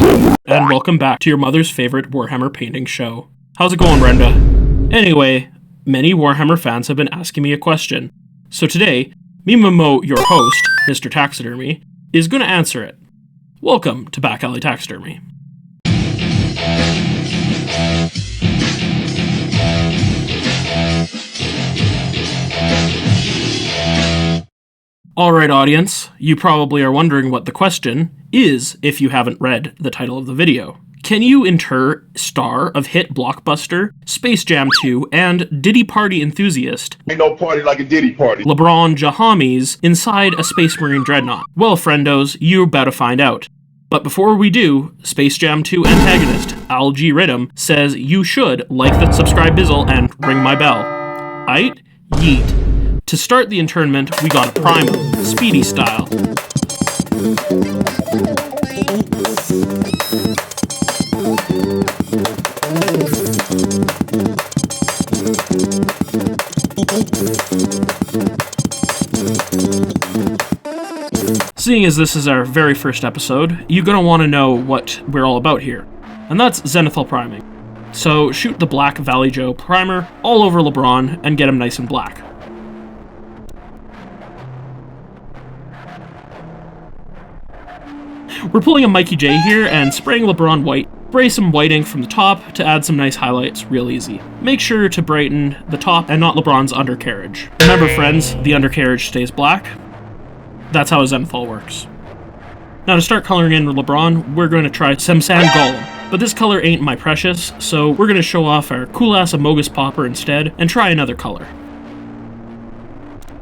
And welcome back to your mother's favorite Warhammer painting show. How's it going, Brenda? Anyway, many Warhammer fans have been asking me a question. So today, me Momo, your host, Mr. Taxidermy, is going to answer it. Welcome to Backalley Taxidermy. Alright audience, you probably are wondering what the question is if you haven't read the title of the video. Can you inter star of hit blockbuster, Space Jam 2, and Diddy Party enthusiast, ain't no party like a Diddy party, Lebron James, inside a Space Marine dreadnought? Well, friendos, you're about to find out. But before we do, Space Jam 2 antagonist, Al G. Riddim, says you should like the subscribe bizzle and ring my bell. Aight? Yeet. To start the internment, we got a primer, speedy style. Seeing as this is our very first episode, you're gonna want to know what we're all about here, and that's zenithal priming. So shoot the black Valley Joe primer all over LeBron and get him nice and black. We're pulling a Mikey J here and spraying LeBron white. Spray some white ink from the top to add some nice highlights real easy. Make sure to brighten the top and not LeBron's undercarriage. Remember friends, the undercarriage stays black. That's how a zenithal works. Now to start coloring in LeBron, we're going to try some Sand Golem. But this color ain't my precious, so we're going to show off our cool ass Amogus Popper instead and try another color.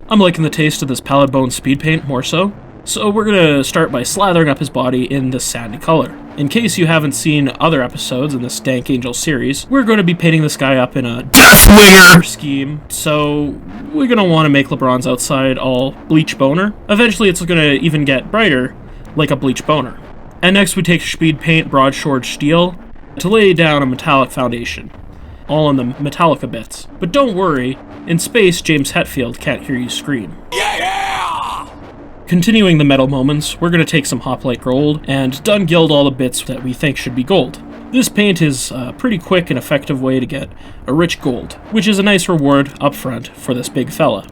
I'm liking the taste of this Pallid Bone speed paint more so. So we're going to start by slathering up his body in this sandy color. In case you haven't seen other episodes in this Dank Angel series, we're going to be painting this guy up in a Deathwinger scheme, so we're going to want to make LeBron's outside all bleach boner. Eventually it's going to even get brighter, like a bleach boner. And next we take speed paint broadsword steel to lay down a metallic foundation, all in the Metallica bits. But don't worry, in space James Hetfield can't hear you scream. Continuing the metal moments, we're going to take some hoplite gold and dun gild all the bits that we think should be gold. This paint is a pretty quick and effective way to get a rich gold, which is a nice reward up front for this big fella.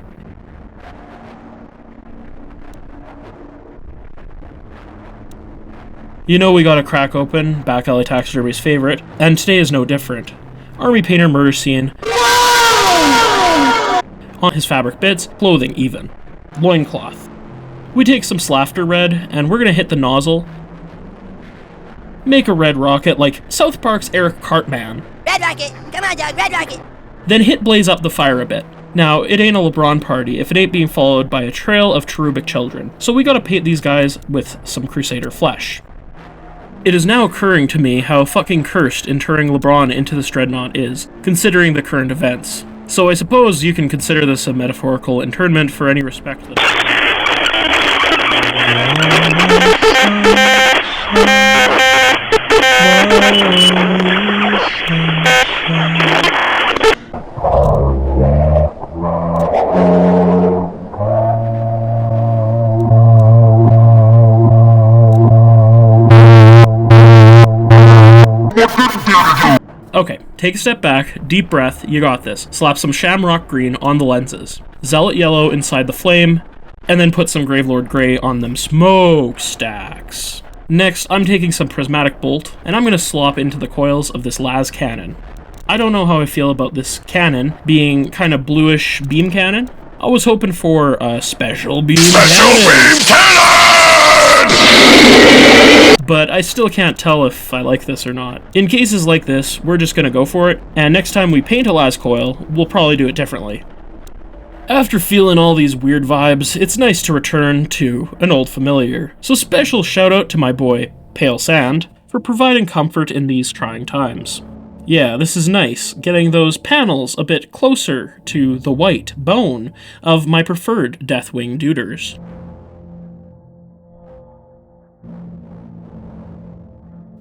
You know we gotta crack open Backalley Taxidermy's favorite, and today is no different. Army Painter Murder Scene on his fabric bits, clothing even. Loincloth. We take some Slafter red, and we're going to hit the nozzle. Make a red rocket like South Park's Eric Cartman. Red rocket! Come on, dog, red rocket! Then hit blaze up the fire a bit. Now, it ain't a LeBron party if it ain't being followed by a trail of cherubic children, so we gotta paint these guys with some Crusader flesh. It is now occurring to me how fucking cursed interring LeBron into this dreadnought is, considering the current events. So I suppose you can consider this a metaphorical internment for any respect to the Okay, take a step back, deep breath, you got this. Slap some Shamrock Green on the lenses. Zealot Yellow inside the flame, and then put some Gravelord Grey on them smokestacks. Next, I'm taking some Prismatic Bolt, and I'm going to slop into the coils of this las cannon. I don't know how I feel about this cannon being kind of bluish beam cannon. I was hoping for a special beam cannon! But I still can't tell if I like this or not. In cases like this, we're just going to go for it, and next time we paint a las coil, we'll probably do it differently. After feeling all these weird vibes, it's nice to return to an old familiar. So special shout out to my boy, Pale Sand, for providing comfort in these trying times. Yeah, this is nice, getting those panels a bit closer to the white bone of my preferred Deathwing duders.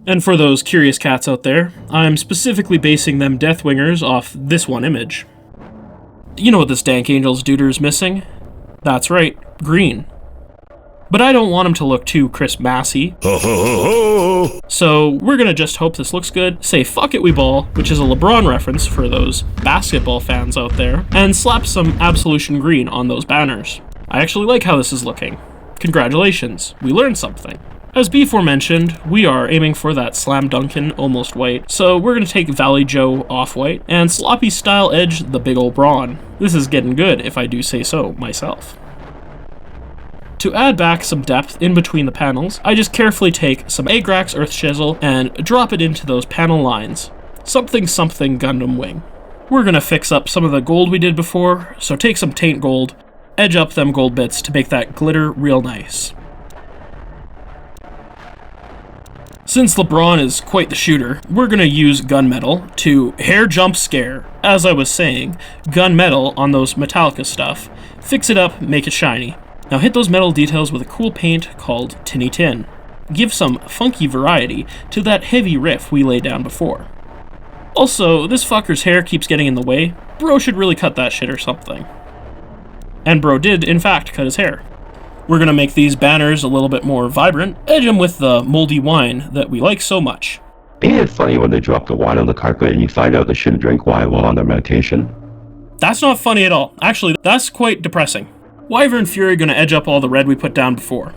And for those curious cats out there, I'm specifically basing them Deathwingers off this one image. You know what this Dank Angel's duder's missing? That's right, green. But I don't want him to look too Chris Massey. So So we're gonna just hope this looks good, say fuck it we ball, which is a LeBron reference for those basketball fans out there, and slap some Absolution green on those banners. I actually like how this is looking. Congratulations, we learned something. As before mentioned, we are aiming for that Slam Dunkin' almost white, so we're gonna take Valley Joe off-white, and sloppy style edge the big ol' brawn. This is getting good, if I do say so myself. To add back some depth in between the panels, I just carefully take some Agrax Earth Chisel and drop it into those panel lines. Something something Gundam Wing. We're gonna fix up some of the gold we did before, so take some Taint Gold, edge up them gold bits to make that glitter real nice. Since LeBron is quite the shooter, we're gonna use gunmetal to hair jump scare. As I was saying, gunmetal on those Metallica stuff. Fix it up, make it shiny. Now hit those metal details with a cool paint called Tinny Tin. Give some funky variety to that heavy riff we laid down before. Also, this fucker's hair keeps getting in the way. Bro should really cut that shit or something. And bro did, in fact, cut his hair. We're gonna make these banners a little bit more vibrant, edge them with the moldy wine that we like so much. Ain't it funny when they drop the wine on the carpet and you find out they shouldn't drink wine while on their meditation? That's not funny at all. Actually, that's quite depressing. Wyvern Fury gonna edge up all the red we put down before.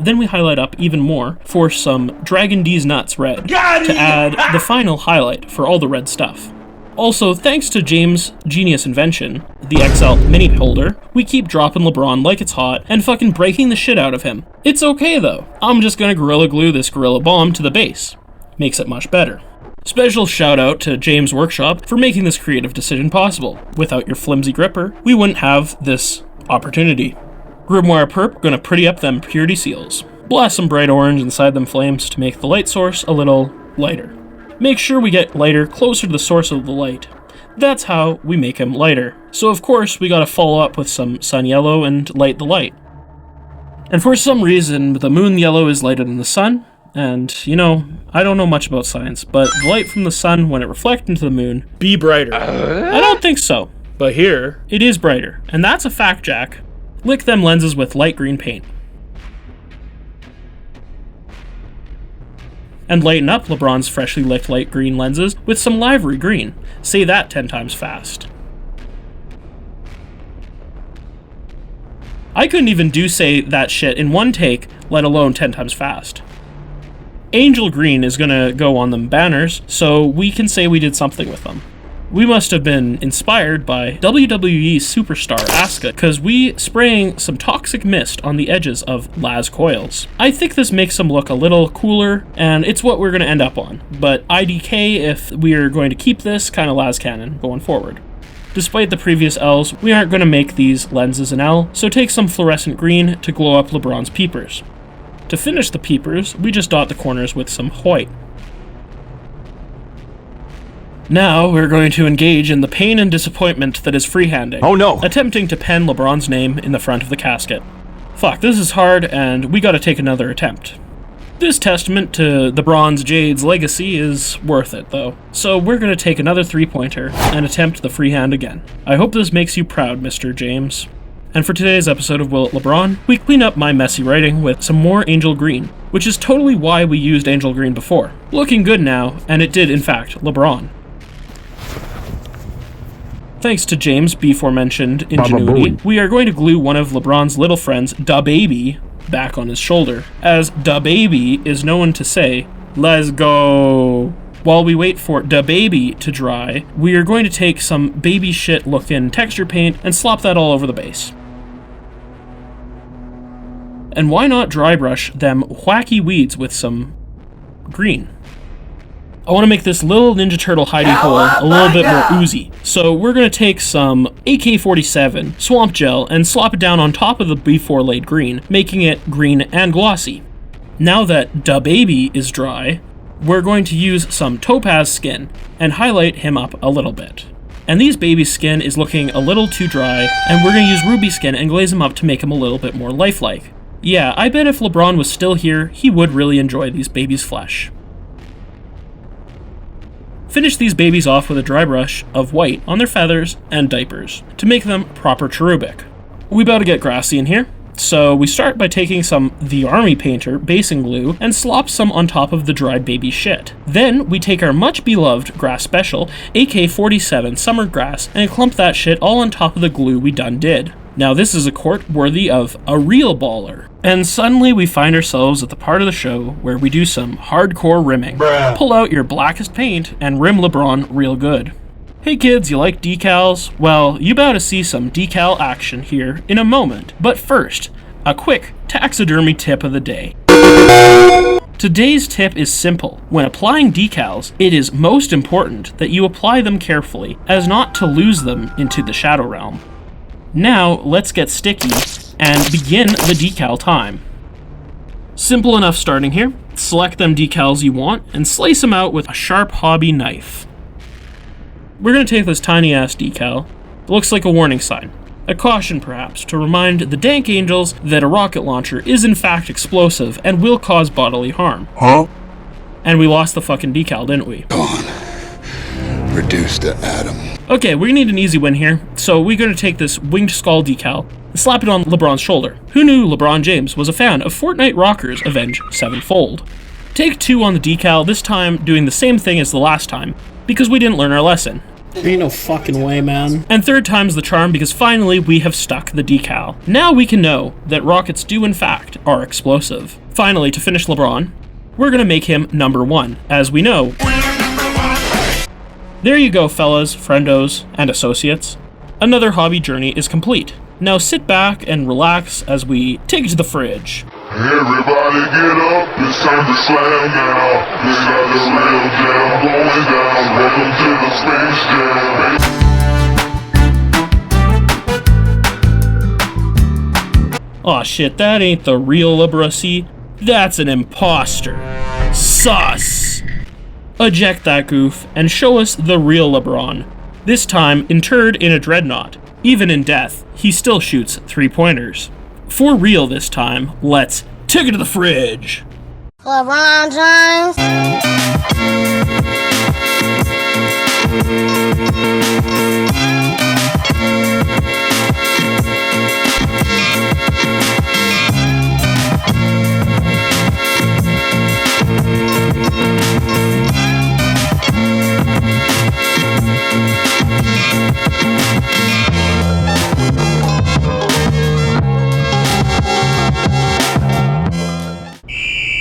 Then we highlight up even more for some Dragon D's Nuts red to add the final highlight for all the red stuff. Also, thanks to James' genius invention, the XL mini holder, we keep dropping LeBron like it's hot and fucking breaking the shit out of him. It's okay though. I'm just gonna Gorilla Glue this Gorilla Bomb to the base. Makes it much better. Special shout out to James Workshop for making this creative decision possible. Without your flimsy gripper, we wouldn't have this opportunity. Grimoire Perp gonna pretty up them purity seals. Blast some bright orange inside them flames to make the light source a little lighter. Make sure we get lighter closer to the source of the light. That's how we make him lighter. So of course we gotta follow up with some sun yellow and light the light. And for some reason, the moon yellow is lighter than the sun. And, you know, I don't know much about science, but the light from the sun, when it reflects into the moon, be brighter. I don't think so. But here, it is brighter. And that's a fact, Jack. Lick them lenses with light green paint. And lighten up LeBron's freshly licked light green lenses with some livery green. Say that 10 times fast. I couldn't even say that shit in one take, let alone 10 times fast. Angel green is gonna go on them banners, so we can say we did something with them. We must have been inspired by WWE superstar Asuka, cause we spraying some toxic mist on the edges of Laz coils. I think this makes them look a little cooler, and it's what we're gonna end up on, but IDK if we're going to keep this kind of Laz cannon going forward. Despite the previous L's, we aren't gonna make these lenses an L, so take some fluorescent green to glow up LeBron's peepers. To finish the peepers, we just dot the corners with some white. Now we're going to engage in the pain and disappointment that is freehanding. Oh no! Attempting to pen LeBron's name in the front of the casket. Fuck, this is hard and we gotta take another attempt. This testament to the Bronze Jade's legacy is worth it though. So we're gonna take another 3-pointer and attempt the freehand again. I hope this makes you proud, Mr. James. And for today's episode of Will It LeBron, we clean up my messy writing with some more Angel Green, which is totally why we used Angel Green before. Looking good now, and it did in fact LeBron. Thanks to James' beforementioned ingenuity, we are going to glue one of LeBron's little friends, Da-Baby, back on his shoulder, as Da-Baby is known to say, "Let's go." While we wait for Da-Baby to dry, we are going to take some baby shit looking texture paint and slop that all over the base. And why not dry brush them wacky weeds with some green? I want to make this little Ninja Turtle hidey hole a little bit more oozy. So we're going to take some AK-47 swamp gel and slop it down on top of the before laid green, making it green and glossy. Now that Da-Baby is dry, we're going to use some topaz skin and highlight him up a little bit. And these baby's skin is looking a little too dry, and we're going to use ruby skin and glaze him up to make him a little bit more lifelike. Yeah, I bet if LeBron was still here, he would really enjoy these babies' flesh. Finish these babies off with a dry brush of white on their feathers and diapers to make them proper cherubic. We about to get grassy in here. So we start by taking some The Army Painter basing glue and slop some on top of the dried baby shit. Then we take our much beloved grass special, AK-47 summer grass, and clump that shit all on top of the glue we done did. Now this is a quart worthy of a real baller. And suddenly we find ourselves at the part of the show where we do some hardcore rimming. Bruh. Pull out your blackest paint and rim LeBron real good. Hey kids, you like decals? Well, you about to see some decal action here in a moment. But first, a quick taxidermy tip of the day. Today's tip is simple. When applying decals, it is most important that you apply them carefully, as not to lose them into the shadow realm. Now, let's get sticky and begin the decal time. Simple enough starting here. Select them decals you want and slice them out with a sharp hobby knife. We're going to take this tiny ass decal. It looks like a warning sign. A caution perhaps, to remind the dank angels that a rocket launcher is in fact explosive and will cause bodily harm. Huh? And we lost the fucking decal, didn't we? Gone. Reduced to atom. Okay, we need an easy win here, so we're going to take this winged skull decal and slap it on LeBron's shoulder. Who knew LeBron James was a fan of Fortnite Rockers Avenged Sevenfold? Take 2 on the decal, this time doing the same thing as the last time, because we didn't learn our lesson. Ain't no fucking way, man. And 3rd time's the charm, because finally we have stuck the decal. Now we can know that rockets do in fact are explosive. Finally, to finish LeBron, we're gonna make him number 1, as we know. There you go, fellas, friendos, and associates. Another hobby journey is complete. Now sit back and relax as we take it to the fridge. Everybody get up, it's time to slam now. This got the real jam going down. Welcome to the Space Jam. Aw shit, that ain't the real Liberacy. That's an imposter. Sus! Eject that goof and show us the real LeBron. This time interred in a dreadnought. Even in death, he still shoots 3-pointers. For real this time, let's take it to the fridge. LeBron James.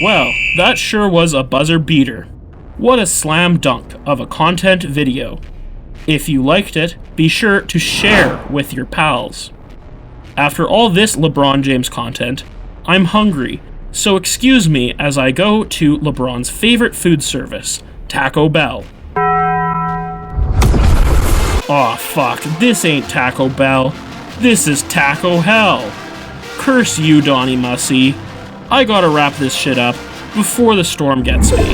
Well, that sure was a buzzer beater. What a slam dunk of a content video. If you liked it, be sure to share with your pals. After all this LeBron James content, I'm hungry, so excuse me as I go to LeBron's favorite food service, Taco Bell. Aw fuck, this ain't Taco Bell. This is Taco Hell. Curse you, Donnie Mussy. I gotta wrap this shit up before the storm gets me.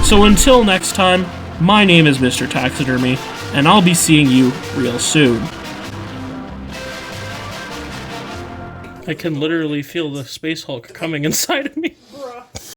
So until next time, my name is Mr. Taxidermy, and I'll be seeing you real soon. I can literally feel the Space Hulk coming inside of me.